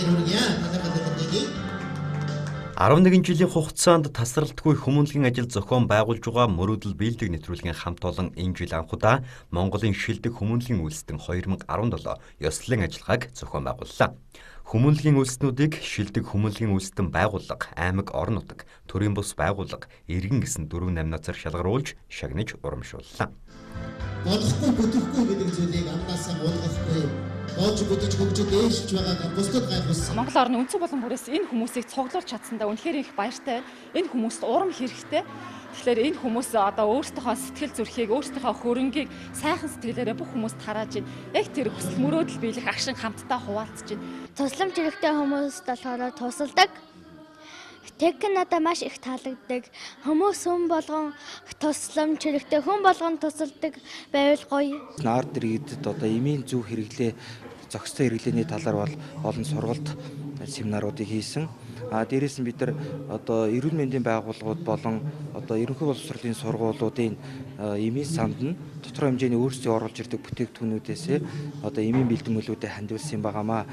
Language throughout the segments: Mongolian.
баяр хүргье. Талархал өгнөгийг 11 жилийн хугацаанд тасралтгүй хүмүүнлэгийн ажил зохион байгуулж байгаа мөрөөдөл биелдэг нэвтрүүлгийн хамт олон энэ жил анхудаа Монголын шилдэг хүмүүнлэгийн үйлсдэн 2017 ёслолын ажиллагааг зохион байгууллаа. Хүмүүнлэгийн үйлснүүдийг шилдэг хүмүүнлэгийн үйлсдэн байгууллага, аймаг, орон нутаг, төрийн бус байгууллага, иргэн гэсэн 4 намнацаар шалгаруулж шагнаж урамшууллаа. болохгүй бүтэхгүй гэдэг зүйлийг амнаасаа болгохгүй. Боож бүтэж хөгжиж ээлжиж байгаа бусдад гайхуулсан. Монгол орны үндсэн болон бүрээс энэ хүмүүсийг цуглуулж чадсандаа үнэхээр их баяртай. Энэ хүмүүст урам хэрэгтэй. Тэгэхээр энэ хүмүүс одоо өөрсдийнхөө сэтгэл зүрхийг, өөрсдийнхөө хөрөнгийг сайхан сэтгэлээрээ бүх хүмүүст тарааж байна. Яг тэр хүсэл мөрөөдөл биелэх агшин хамтдаа хуваалцаж байна. Тусламж хэрэгтэй хүмүүст болохоор тусалдаг. Тэг надад маш их таалагддаг. Хүмүүс хүн болгон тусламж хэрэгтэй, хүн болгон тусалдаг байвал гоё. Ард иргэдэд одоо эмийн зөв хэрэглээ, зохистой хэрэглээний талаар бол олон сургалт семинаруудыг хийсэн. Дээрээс нь бид нар одоо эрүүл мэндийн байгууллагууд болон одоо ерөнхий боловсролын сургуулиудын эмийн санд нь тодорхой хэмжээний өөрсдөө оруулж ирдэг бүтээгдэхүүнүүдээс одоо эмийн бэлтгэлүүдээ хандивалсан байгаамаа.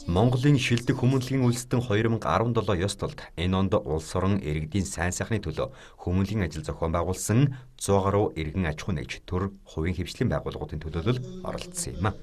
Монголын шилдэг хүмүүнлэгийн үйлсдэн 2017 ёслолд энэ онд улс орон иргэдийн сайн сайхны төлөө хүмүүнлэгийн ажил зохион байгуулсан 100 гаруй иргэн аж ахуй нэгж төр хувийн хвшлийн байгууллагуудын төлөөлөл оролцсон юм.